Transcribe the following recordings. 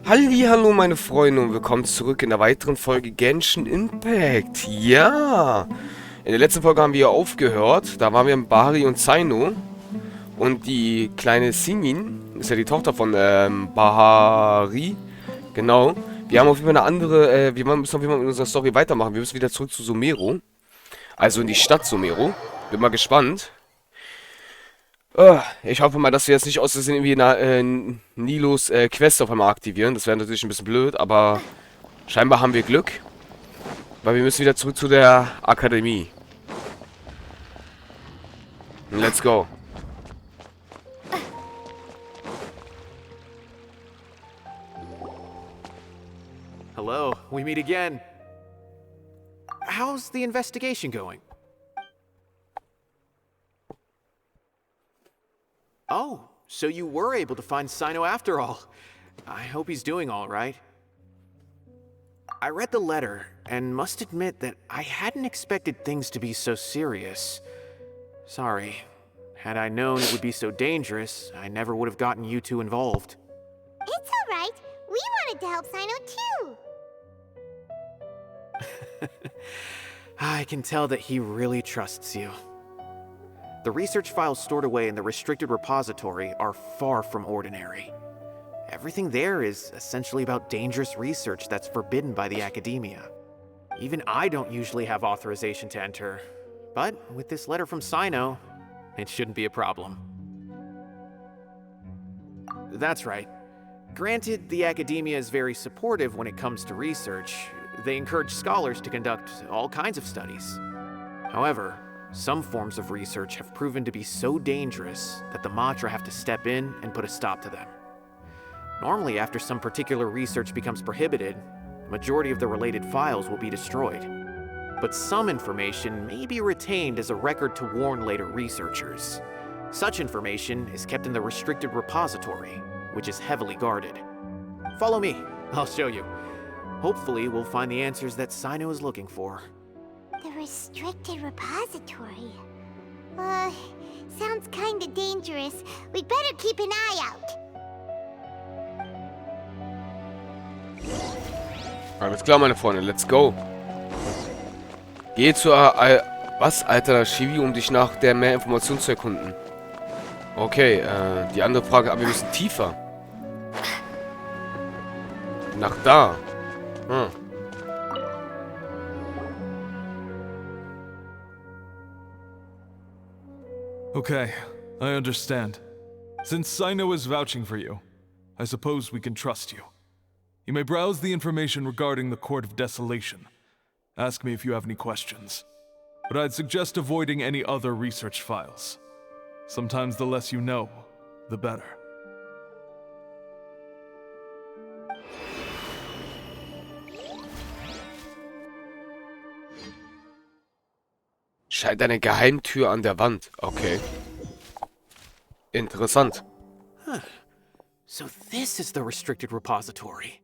Hallihallo meine Freunde und willkommen zurück in der weiteren Folge Genshin Impact. Ja! In der letzten Folge haben wir aufgehört. Da waren wir mit Bahari und Zaino. Und die kleine Simin, ist ja die Tochter von Bahari. Genau. Wir haben auf jeden Fall eine andere, wir müssen auf jeden Fall mit unserer Story weitermachen. Wir müssen wieder zurück zu Sumeru. Also in die Stadt Sumeru. Bin mal gespannt. Ich hoffe mal, dass wir jetzt nicht aus Versehen irgendwie Nilos Quest auf einmal aktivieren. Das wäre natürlich ein bisschen blöd, aber scheinbar haben wir Glück. Weil wir müssen wieder zurück zu der Akademie. Let's go. Hello, we meet again. How's the investigation going? Oh, so you were able to find Sino after all. I hope he's doing all right. I read the letter, and must admit that I hadn't expected things to be so serious. Sorry. Had I known it would be so dangerous, I never would have gotten you two involved. It's all right. We wanted to help Sino too. I can tell that he really trusts you. The research files stored away in the restricted repository are far from ordinary. Everything there is essentially about dangerous research that's forbidden by the academia. Even I don't usually have authorization to enter, but with this letter from Sino, it shouldn't be a problem. That's right. Granted, the academia is very supportive when it comes to research. They encourage scholars to conduct all kinds of studies. However, some forms of research have proven to be so dangerous that the Matra have to step in and put a stop to them. Normally, after some particular research becomes prohibited, the majority of the related files will be destroyed. But some information may be retained as a record to warn later researchers. Such information is kept in the restricted repository, which is heavily guarded. Follow me, I'll show you. Hopefully, we'll find the answers that Sino is looking for. The restricted repository. Sounds kinda dangerous. We'd better keep an eye out. Alles klar, meine Freunde, let's go. Geh zur Archivi, um dich nach der mehr Informationen zu erkunden. Okay, die andere Frage, aber wir müssen tiefer. Nach da. Hm. Okay, I understand. Since Sino is vouching for you, I suppose we can trust you. You may browse the information regarding the Court of Desolation. Ask me if you have any questions. But I'd suggest avoiding any other research files. Sometimes the less you know, the better. Scheint eine Geheimtür an der Wand. Okay. Interessant. So this is the restricted repository.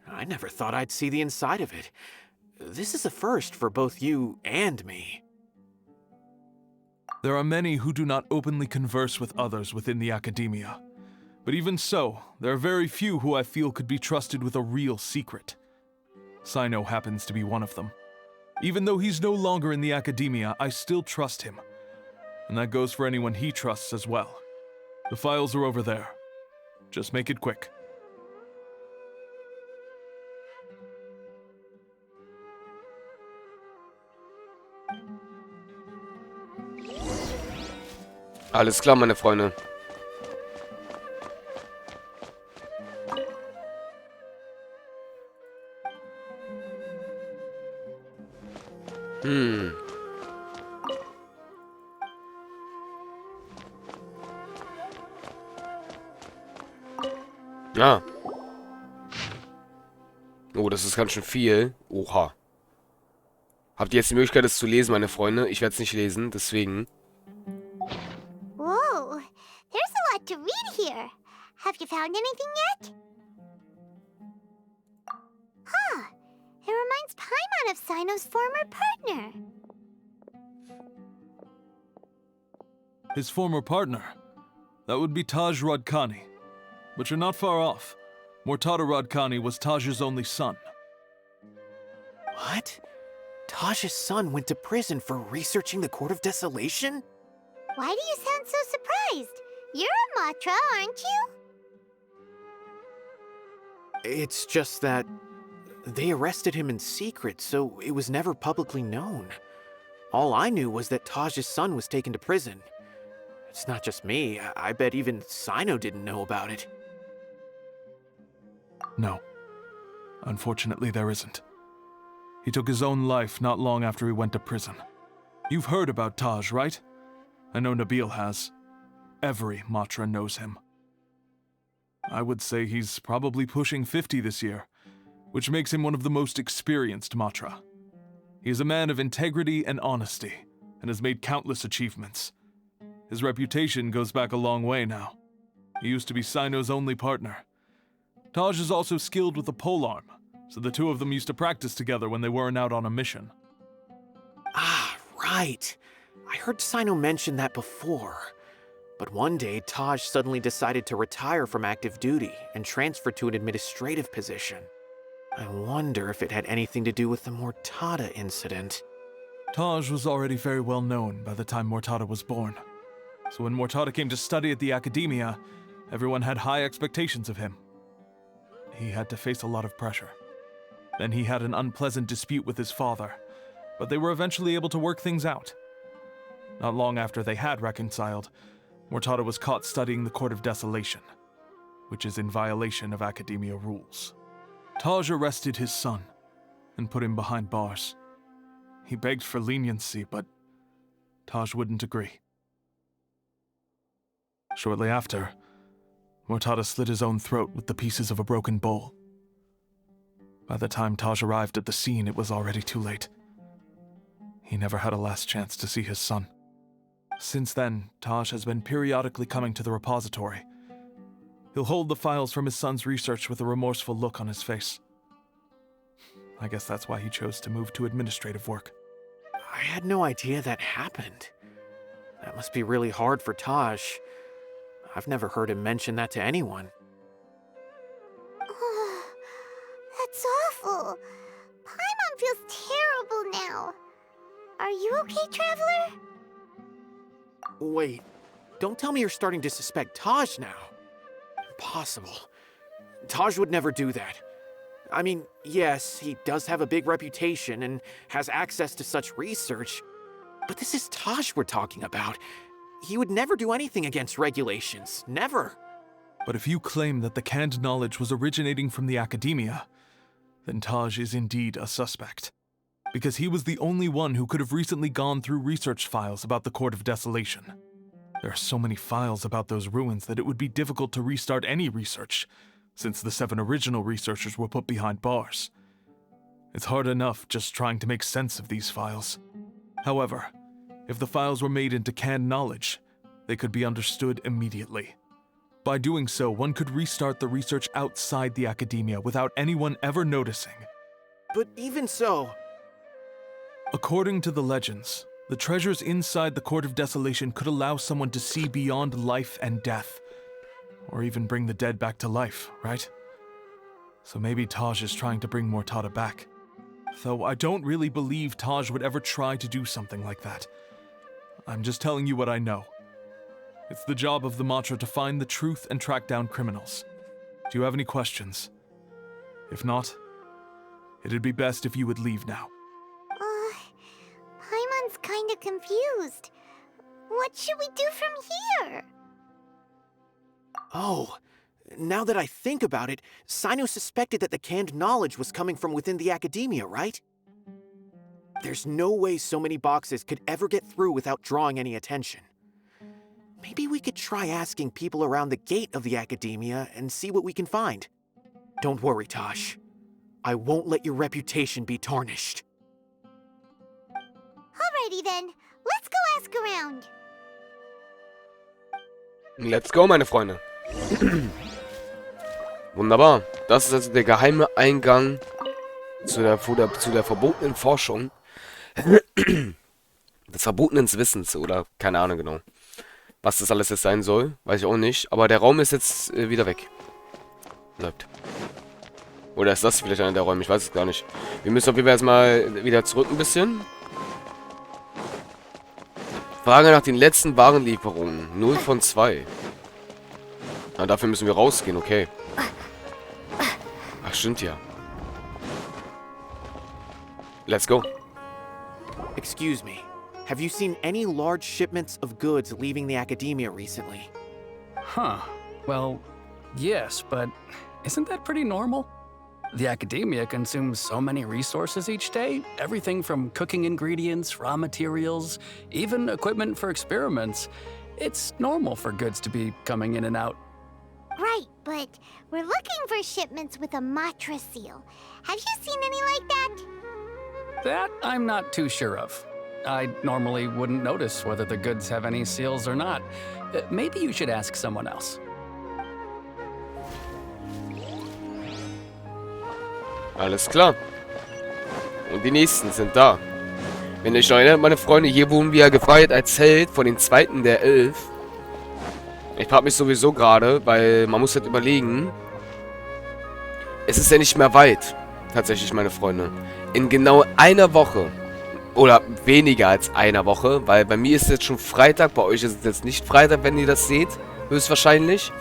I never thought I'd see the inside of it. This is a first for both you and me. There are many who do not openly converse with others within the academia. But even so, there are very few who I feel could be trusted with a real secret. Sino happens to be one of them. Even though he's no longer in the academia, I still trust him. And that goes for anyone he trusts as well. The files are over there. Just make it quick. Alles klar, meine Freunde. Ja. Oh, das ist ganz schön viel. Oha. Habt ihr jetzt die Möglichkeit, das zu lesen, meine Freunde? Ich werde es nicht lesen, deswegen. Whoa, there's a lot to read here. Have you found anything yet? Huh, it reminds Paimon of Sino's former partner. His former partner? That would be Taj Radkani. But you're not far off. Mortada Radkani was Taj's only son. What? Taj's son went to prison for researching the Court of Desolation? Why do you sound so surprised? You're a Matra, aren't you? It's just that they arrested him in secret, so it was never publicly known. All I knew was that Taj's son was taken to prison. It's not just me. I bet even Sino didn't know about it. No. Unfortunately, there isn't. He took his own life not long after he went to prison. You've heard about Taj, right? I know Nabil has. Every Matra knows him. I would say he's probably pushing 50 this year, which makes him one of the most experienced Matra. He is a man of integrity and honesty, and has made countless achievements. His reputation goes back a long way now. He used to be Sino's only partner. Taj is also skilled with the polearm, so the two of them used to practice together when they weren't out on a mission. Ah, right. I heard Sino mention that before. But one day, Taj suddenly decided to retire from active duty and transfer to an administrative position. I wonder if it had anything to do with the Mortada incident. Taj was already very well known by the time Mortada was born. So when Mortada came to study at the academia, everyone had high expectations of him. He had to face a lot of pressure. Then he had an unpleasant dispute with his father, but they were eventually able to work things out. Not long after they had reconciled, Mortada was caught studying the Court of Desolation, which is in violation of academia rules. Taj arrested his son and put him behind bars. He begged for leniency, but Taj wouldn't agree. Shortly after, Mortada slit his own throat with the pieces of a broken bowl. By the time Taj arrived at the scene, it was already too late. He never had a last chance to see his son. Since then, Taj has been periodically coming to the repository. He'll hold the files from his son's research with a remorseful look on his face. I guess that's why he chose to move to administrative work. I had no idea that happened. That must be really hard for Taj. I've never heard him mention that to anyone. Oh, that's awful. Paimon feels terrible now. Are you okay, Traveler? Wait, don't tell me you're starting to suspect Taj now. Impossible. Taj would never do that. I mean, yes, he does have a big reputation and has access to such research, but this is Taj we're talking about. He would never do anything against regulations. Never. But if you claim that the canned knowledge was originating from the academia, then Taj is indeed a suspect. Because he was the only one who could have recently gone through research files about the Court of Desolation. There are so many files about those ruins that it would be difficult to restart any research, since the 7 original researchers were put behind bars. It's hard enough just trying to make sense of these files. However, if the files were made into canned knowledge, they could be understood immediately. By doing so, one could restart the research outside the academia without anyone ever noticing. But even so... According to the legends, the treasures inside the Court of Desolation could allow someone to see beyond life and death, or even bring the dead back to life, right? So maybe Taj is trying to bring Mortada back. Though I don't really believe Taj would ever try to do something like that. I'm just telling you what I know. It's the job of the Matra to find the truth and track down criminals. Do you have any questions? If not, it'd be best if you would leave now. Paimon's kinda confused. What should we do from here? Oh, now that I think about it, Sino suspected that the canned knowledge was coming from within the academia, right? There's no way so many boxes could ever get through without drawing any attention. Maybe we could try asking people around the gate of the academia and see what we can find. Don't worry, Tosh. I won't let your reputation be tarnished. Alrighty then, let's go ask around. Let's go, meine Freunde. Wunderbar. Das ist also der geheime Eingang zu der verbotenen Forschung. Des verbotenen Wissens, oder keine Ahnung genau. Was das alles jetzt sein soll, weiß ich auch nicht. Aber der Raum ist jetzt wieder weg. bleibt. Oder ist das vielleicht einer der Räume? Ich weiß es gar nicht. Wir müssen auf jeden Fall erstmal wieder zurück ein bisschen. Frage nach den letzten Warenlieferungen. 0 von 2. Na, dafür müssen wir rausgehen, okay. Ach, stimmt ja. Let's go. Excuse me. Have you seen any large shipments of goods leaving the academia recently? Huh. Well, yes, but isn't that pretty normal? The academia consumes so many resources each day, everything from cooking ingredients, raw materials, even equipment for experiments. It's normal for goods to be coming in and out. Right, but we're looking for shipments with a Matra seal. Have you seen any like that? That I'm not too sure of. I normally wouldn't notice whether the goods have any seals or not. Maybe you should ask someone else. Alles klar. Und die nächsten sind da. Wenn ihr euch noch erinnert, meine Freunde, hier wurden wir gefeiert als Held von den zweiten der 11. Ich frage mich sowieso gerade, weil man muss halt überlegen. Es ist ja nicht mehr weit. Tatsächlich, meine Freunde. In genau einer Woche. Oder weniger als einer Woche. Weil bei mir ist es jetzt schon Freitag. Bei euch ist es jetzt nicht Freitag, wenn ihr das seht. Höchstwahrscheinlich.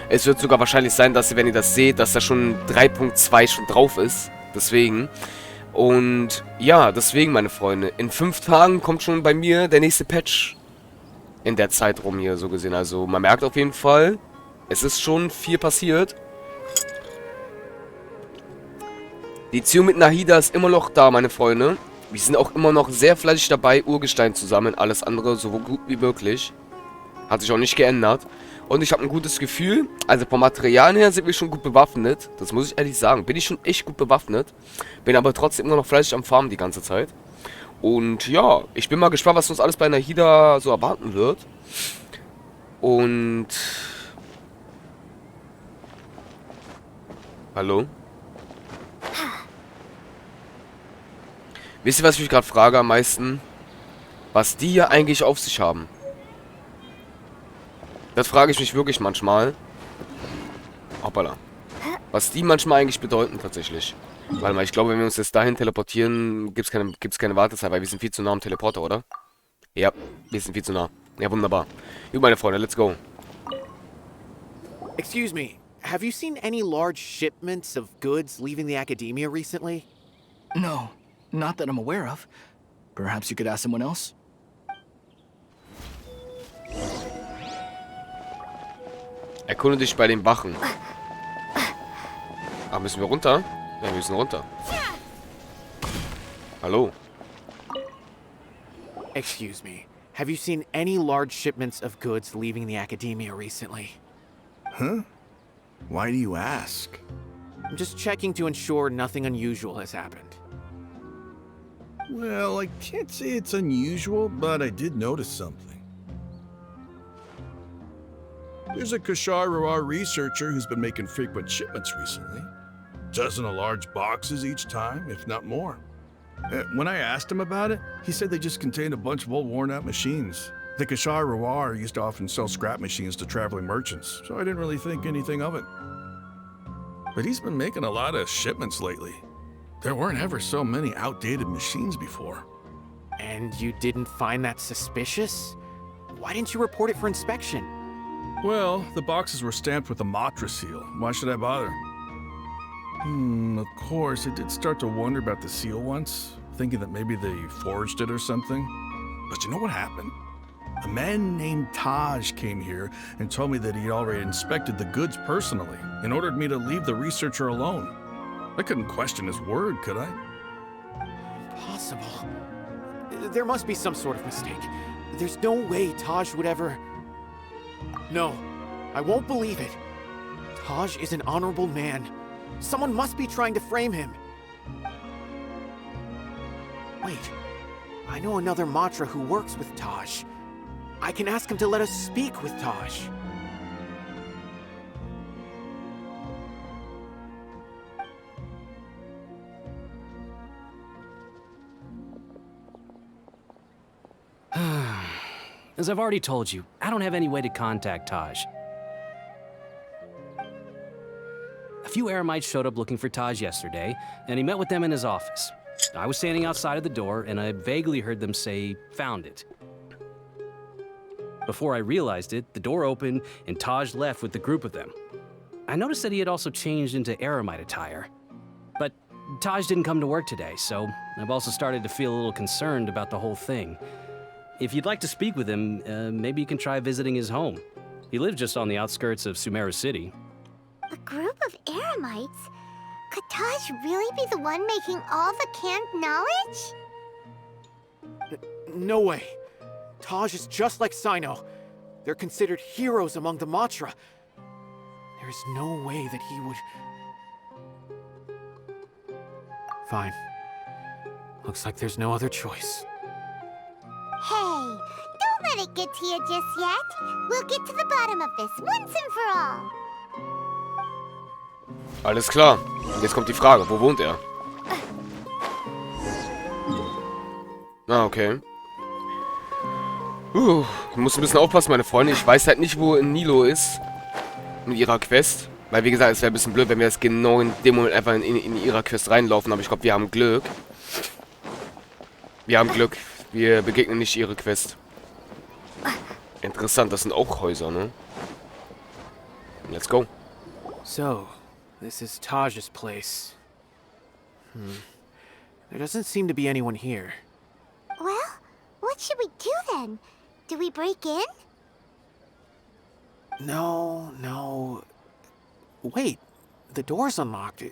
Es wird sogar wahrscheinlich sein, dass ihr, wenn ihr das seht, dass da schon 3.2 schon drauf ist. Deswegen. Und ja, deswegen, meine Freunde. In 5 Tagen kommt schon bei mir der nächste Patch. In der Zeit rum hier, so gesehen. Also, man merkt auf jeden Fall, es ist schon viel passiert. Die Beziehung mit Nahida ist immer noch da, meine Freunde. Wir sind auch immer noch sehr fleißig dabei, Urgestein zu sammeln. Alles andere so gut wie möglich. Hat sich auch nicht geändert. Und ich habe ein gutes Gefühl. Also vom Material her sind wir schon gut bewaffnet. Das muss ich ehrlich sagen. Bin ich schon echt gut bewaffnet. Bin aber trotzdem immer noch fleißig am Farmen die ganze Zeit. Und ja, ich bin mal gespannt, was uns alles bei Nahida so erwarten wird. Und... Hallo? Wisst ihr, was ich mich gerade frage am meisten? Was die hier eigentlich auf sich haben. Das frage ich mich wirklich manchmal. Hoppala. Was die manchmal eigentlich bedeuten tatsächlich. Warte mal, ich glaube, wenn wir uns jetzt dahin teleportieren, gibt's keine Wartezeit, weil wir sind viel zu nah am Teleporter, oder? Ja, wir sind viel zu nah. Ja, wunderbar. Gut, meine Freunde, let's go. Excuse me. Have you seen any large shipments of goods leaving the academia recently? No, not that I'm aware of. Perhaps you could ask someone else? Erkunde dich bei den Wachen. Ah, müssen wir runter? Ja, wir müssen runter. Hallo. Excuse me. Have you seen any large shipments of goods leaving the academia recently? Huh? Why do you ask? I'm just checking to ensure nothing unusual has happened. Well, I can't say it's unusual, but I did notice something. There's a Kashar researcher who's been making frequent shipments recently. Dozen of large boxes each time, if not more. When I asked him about it, he said they just contained a bunch of old worn-out machines. The Kashar used to often sell scrap machines to traveling merchants, so I didn't really think anything of it. But he's been making a lot of shipments lately. There weren't ever so many outdated machines before. And you didn't find that suspicious? Why didn't you report it for inspection? Well, the boxes were stamped with a Matra seal. Why should I bother? Of course, I did start to wonder about the seal once, thinking that maybe they forged it or something. But you know what happened? A man named Taj came here and told me that he'd already inspected the goods personally and ordered me to leave the researcher alone. I couldn't question his word, could I? Impossible. There must be some sort of mistake. There's no way Taj would ever... No, I won't believe it. Taj is an honorable man. Someone must be trying to frame him. Wait, I know another Matra who works with Taj. I can ask him to let us speak with Taj. As I've already told you, I don't have any way to contact Taj. few Eremites showed up looking for Taj yesterday, and he met with them in his office. I was standing outside of the door, and I vaguely heard them say, "Found it." Before I realized it, the door opened, and Taj left with the group of them. I noticed that he had also changed into Eremite attire. But Taj didn't come to work today, so I've also started to feel a little concerned about the whole thing. If you'd like to speak with him, maybe you can try visiting his home. He lives just on the outskirts of Sumeru City. A group of Eremites? Could Taj really be the one making all the canned knowledge? No way. Taj is just like Sino. They're considered heroes among the Matra. There's no way that he would... Fine. Looks like there's no other choice. Hey, don't let it get to you just yet. We'll get to the bottom of this once and for all. Alles klar. Jetzt kommt die Frage, wo wohnt er? Ah, okay. Ich muss ein bisschen aufpassen, meine Freunde. Ich weiß halt nicht, wo Nilo ist. Mit ihrer Quest. Weil, wie gesagt, es wäre ein bisschen blöd, wenn wir jetzt genau in dem Moment einfach in ihrer Quest reinlaufen. Aber ich glaube, wir haben Glück. Wir haben Glück. Wir begegnen nicht ihre Quest. Interessant, das sind auch Häuser, ne? Let's go. So, this is Taj's place. There doesn't seem to be anyone here. Well, what should we do then? Do we break in? No. Wait, the door's unlocked.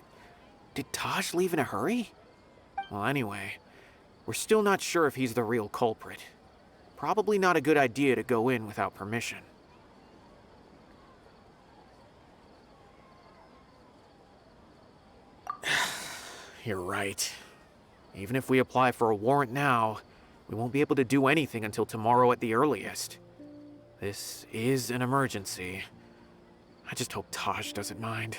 Did Taj leave in a hurry? Well, anyway, we're still not sure if he's the real culprit. Probably not a good idea to go in without permission. You're right. Even if we apply for a warrant now, we won't be able to do anything until tomorrow at the earliest. This is an emergency. I just hope Taj doesn't mind.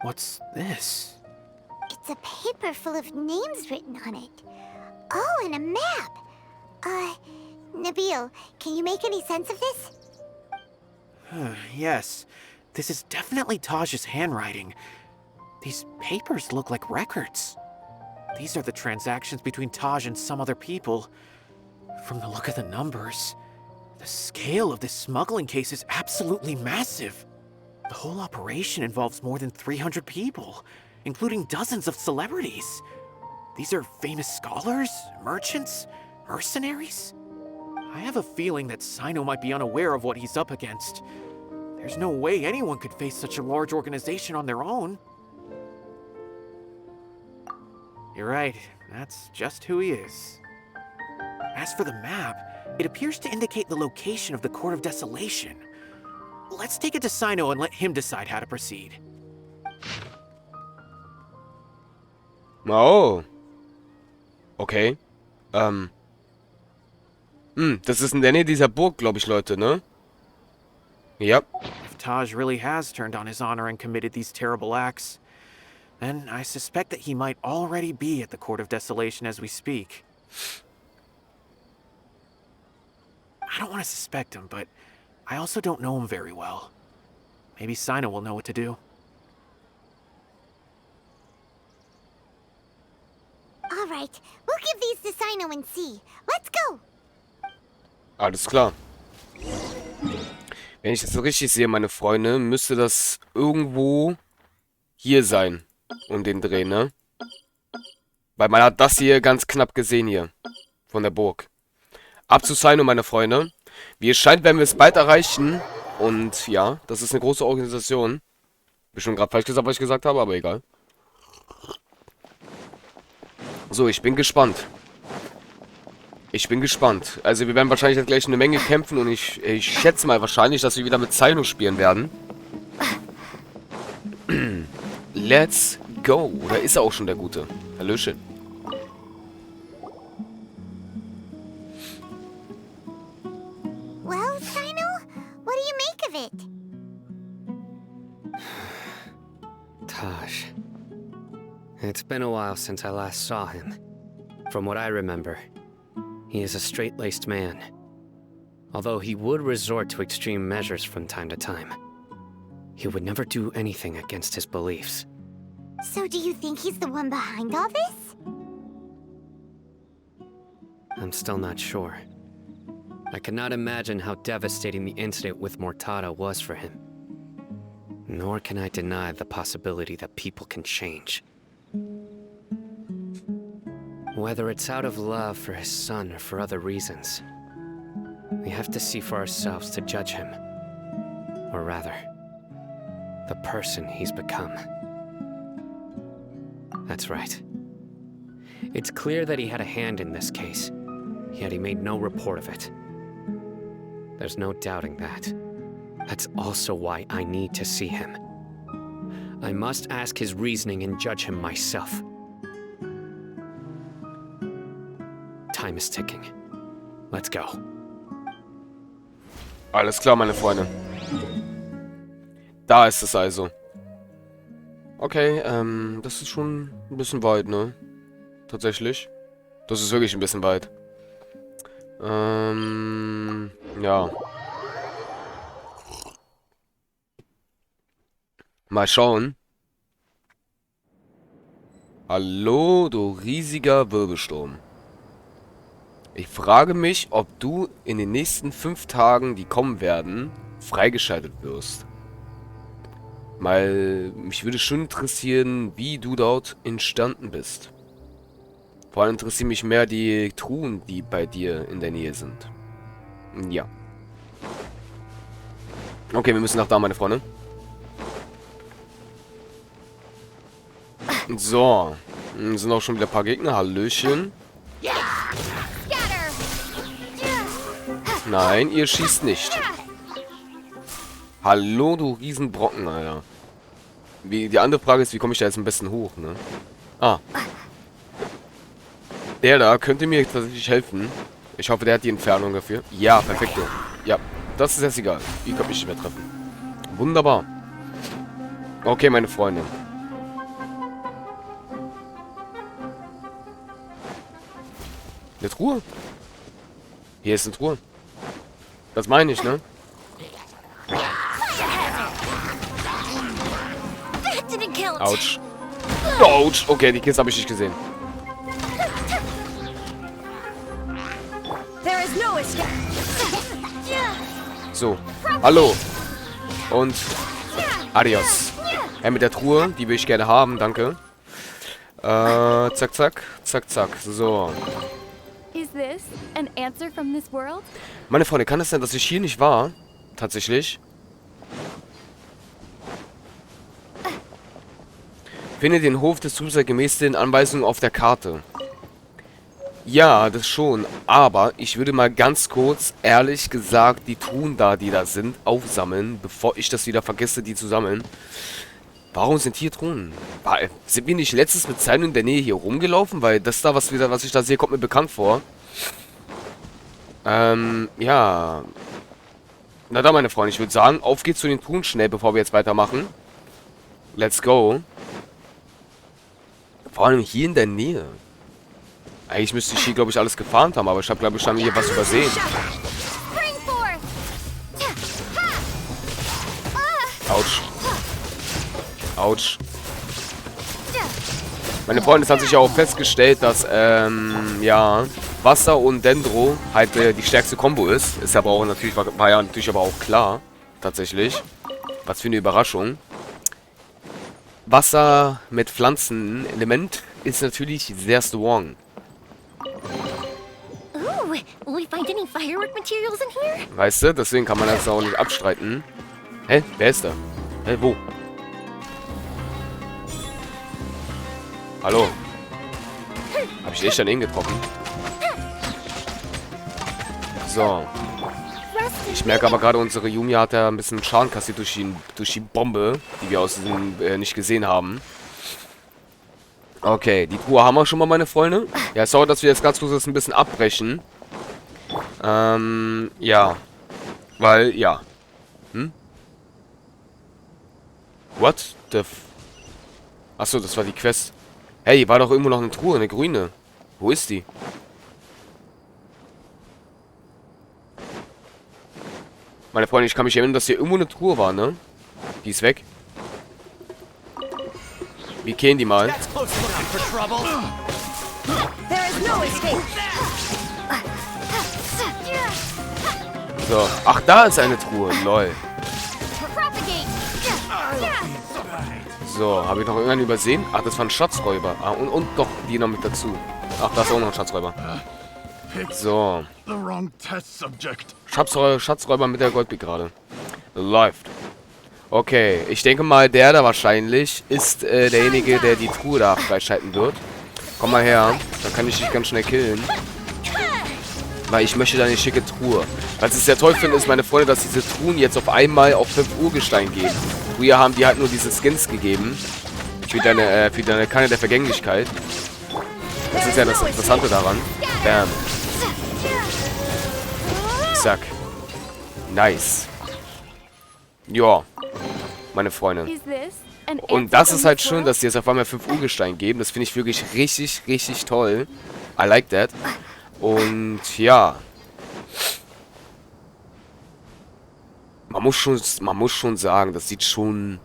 What's this? It's a paper full of names written on it. Oh, and a map. Nabil, can you make any sense of this? Yes, this is definitely Taj's handwriting. These papers look like records. These are the transactions between Taj and some other people. From the look of the numbers, the scale of this smuggling case is absolutely massive. The whole operation involves more than 300 people, including dozens of celebrities. These are famous scholars, merchants, mercenaries. I have a feeling that Sino might be unaware of what he's up against. There's no way anyone could face such a large organization on their own. You're right, that's just who he is. As for the map, it appears to indicate the location of the Court of Desolation. Let's take it to Sino and let him decide how to proceed. Oh. Okay. Das ist in der Nähe dieser Burg, glaube ich, Leute, ne? Ja. If Taj really has turned on his honor and committed these terrible acts, then I suspect that he might already be at the Court of Desolation as we speak. I don't want to suspect him, but I also don't know him very well. Maybe Sino will know what to do. All right, we'll give these to Sino and see. Let's go. Alles klar. Wenn ich das so richtig sehe, meine Freunde, müsste das irgendwo hier sein. Um den Dreh, ne? Weil man hat das hier ganz knapp gesehen hier. Von der Burg. Ab zu Sino, meine Freunde. Wie es scheint, werden wir es bald erreichen. Und ja, das ist eine große Organisation. Hab ich schon gerade falsch gesagt, was ich gesagt habe, aber egal. So, ich bin gespannt. Ich bin gespannt. Also wir werden wahrscheinlich jetzt gleich eine Menge kämpfen und ich schätze mal wahrscheinlich, dass wir wieder mit Sino spielen werden. Let's go. Oder ist er auch schon der Gute? Hallöchen. Well, Sino, what do you make of it? Taj. It's been a while since I last saw him. From what I remember, he is a straight-laced man. Although he would resort to extreme measures from time to time, he would never do anything against his beliefs. So do you think he's the one behind all this? I'm still not sure. I cannot imagine how devastating the incident with Mortada was for him. Nor can I deny the possibility that people can change. Whether it's out of love for his son or for other reasons, we have to see for ourselves to judge him. Or rather, the person he's become. That's right. It's clear that he had a hand in this case, yet he made no report of it. There's no doubting that. That's also why I need to see him. I must ask his reasoning and judge him myself. Time is ticking. Let's go. Alles klar, meine Freunde. Da ist es also. Okay, das ist schon ein bisschen weit, ne? Tatsächlich. Das ist wirklich ein bisschen weit. Ja. Mal schauen. Hallo, du riesiger Wirbelsturm. Ich frage mich, ob du in den nächsten 5 Tagen, die kommen werden, freigeschaltet wirst. Weil mich würde schon interessieren, wie du dort entstanden bist. Vor allem interessieren mich mehr die Truhen, die bei dir in der Nähe sind. Ja. Okay, wir müssen nach da, meine Freunde. So. Sind auch schon wieder ein paar Gegner. Hallöchen. Nein, ihr schießt nicht. Hallo, du Riesenbrocken, Alter. Die andere Frage ist, wie komme ich da jetzt am besten hoch, ne? Ah. Der da könnte mir tatsächlich helfen. Ich hoffe, der hat die Entfernung dafür. Ja, perfekt. Ja, das ist jetzt egal. Ihr könnt mich nicht mehr treffen. Wunderbar. Okay, meine Freunde. Eine Truhe? Hier ist eine Truhe. Das meine ich, ne? Autsch. Autsch. Okay, die Kiste habe ich nicht gesehen. So. Hallo. Und adios. Ja, mit der Truhe, die will ich gerne haben, danke. Zack, zack. Zack, zack. So. Meine Freunde, kann es sein, dass ich hier nicht war? Tatsächlich. Finde den Hof des Trübsals gemäß den Anweisungen auf der Karte. Ja, das schon. Aber ich würde mal ganz kurz, ehrlich gesagt, die Truhen da, die da sind, aufsammeln, bevor ich das wieder vergesse, die zu sammeln. Warum sind hier Truhen? Sind wir nicht letztens mit Zeit in der Nähe hier rumgelaufen? Weil das da, was ich da sehe, kommt mir bekannt vor. Ja. Na da, meine Freunde, ich würde sagen, auf geht's zu den Truhen schnell, bevor wir jetzt weitermachen. Let's go. Vor allem hier in der Nähe. Eigentlich müsste ich hier, glaube ich, alles gefarmt haben, aber ich habe, glaube ich, hier was übersehen. Autsch. Autsch. Meine Freunde, es hat sich ja auch festgestellt, dass, ja, Wasser und Dendro halt die stärkste Kombo ist. Ist aber auch natürlich, war ja natürlich aber auch klar. Tatsächlich. Was für eine Überraschung. Wasser mit Pflanzenelement ist natürlich sehr strong. Weißt du, deswegen kann man das auch nicht abstreiten. Hä? Wer ist da? Hä, wo? Hallo? Hab ich echt daneben getroffen? So. Ich merke aber gerade, unsere Yumi hat ja ein bisschen Schaden kassiert durch die Bombe, die wir aus diesem nicht gesehen haben. Okay, die Truhe haben wir schon mal, meine Freunde. Ja, sorry, dass wir jetzt ganz kurz das ein bisschen abbrechen. Ja. Weil, ja. What the f... Achso, das war die Quest. Hey, war doch irgendwo noch eine Truhe, eine grüne. Wo ist die? Meine Freunde, ich kann mich erinnern, dass hier irgendwo eine Truhe war, ne? Die ist weg. Wir kennen die mal. So. Ach, da ist eine Truhe. Lol. So, habe ich noch irgendwann übersehen? Ach, das waren Schatzräuber. Ah, und doch die noch mit dazu. Ach, da ist auch noch ein Schatzräuber. So. Schatzräuber mit der Goldbeak gerade. Läuft. Okay, ich denke mal, der da wahrscheinlich ist derjenige, der die Truhe da freischalten wird. Komm mal her, dann kann ich dich ganz schnell killen. Weil ich möchte deine schicke Truhe. Was ich sehr toll finde, ist, meine Freunde, dass diese Truhen jetzt auf einmal auf 5 Urgestein gehen. Früher haben die halt nur diese Skins gegeben. Für deine Kanne der Vergänglichkeit. Das ist ja das Interessante daran. Bam. Zack. Nice. Ja. Meine Freunde. Und das ist halt schön, dass die jetzt auf einmal 5 Urgestein geben. Das finde ich wirklich richtig, richtig toll. I like that. Und ja. Man muss schon sagen, das sieht schon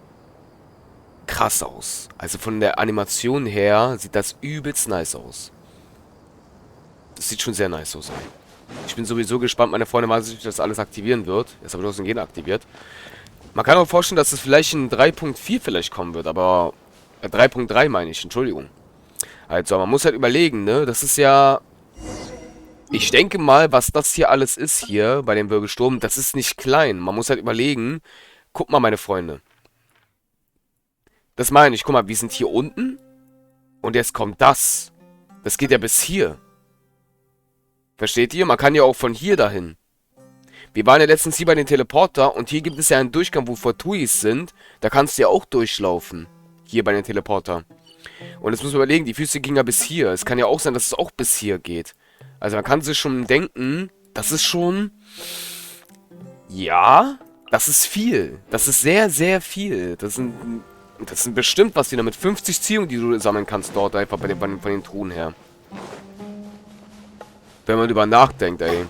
krass aus. Also von der Animation her sieht das übelst nice aus. Das sieht schon sehr nice aus. Ich bin sowieso gespannt, meine Freunde, wann sich das alles aktivieren wird. Jetzt habe ich auch den Gen aktiviert. Man kann auch vorstellen, dass es vielleicht in 3.4 vielleicht kommen wird, aber 3.3 meine ich, Entschuldigung. Also, man muss halt überlegen, ne? Das ist ja... Ich denke mal, was das hier alles ist hier bei dem Wirbelsturm, das ist nicht klein. Man muss halt überlegen, guck mal, meine Freunde. Das meine ich, guck mal, wir sind hier unten und jetzt kommt das. Das geht ja bis hier. Versteht ihr? Man kann ja auch von hier dahin. Wir waren ja letztens hier bei den Teleporter und hier gibt es ja einen Durchgang, wo Fortuis sind. Da kannst du ja auch durchlaufen. Hier bei den Teleporter. Und jetzt muss man überlegen, die Füße gingen ja bis hier. Es kann ja auch sein, dass es auch bis hier geht. Also man kann sich schon denken, das ist schon... Ja, das ist viel. Das ist sehr, sehr viel. Das sind bestimmt, was die da mit 50 Ziehungen, die du sammeln kannst dort einfach von den Truhen her. Wenn man drüber nachdenkt, ey.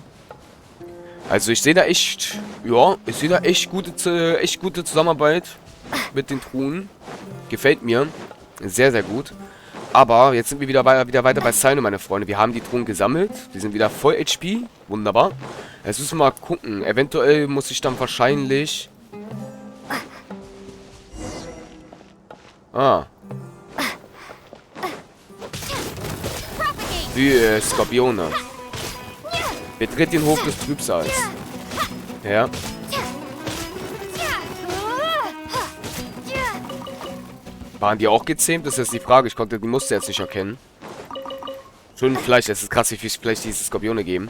Also ich sehe da echt, ja, ich sehe da echt gute Zusammenarbeit mit den Truhen. Gefällt mir. Sehr, sehr gut. Aber jetzt sind wir wieder weiter bei Sino, meine Freunde. Wir haben die Truhen gesammelt. Die sind wieder voll HP. Wunderbar. Jetzt müssen wir mal gucken. Eventuell muss ich dann wahrscheinlich... Wie Skorpione. Betritt den Hof des Trübsals. Ja. Waren die auch gezähmt? Das ist jetzt die Frage. Ich konnte die Muster jetzt nicht erkennen. Schön Fleisch. Es ist krass, wie viel Fleisch diese Skorpione geben.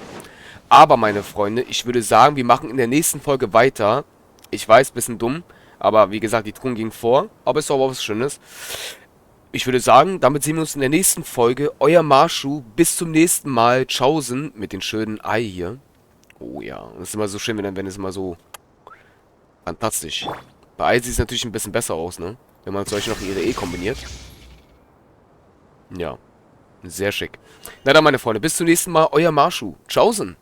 Aber, meine Freunde, ich würde sagen, wir machen in der nächsten Folge weiter. Ich weiß, bisschen dumm. Aber, wie gesagt, die Truhen gingen vor. Aber ist auch was Schönes. Ich würde sagen, damit sehen wir uns in der nächsten Folge. Euer Marschu. Bis zum nächsten Mal. Tschaußen. Mit den schönen Ei hier. Oh ja. Das ist immer so schön, wenn es immer so... Fantastisch. Bei Ei sieht es natürlich ein bisschen besser aus, ne? Wenn man solche noch ihre E kombiniert. Ja. Sehr schick. Na dann, meine Freunde. Bis zum nächsten Mal. Euer Marschu. Tschaußen.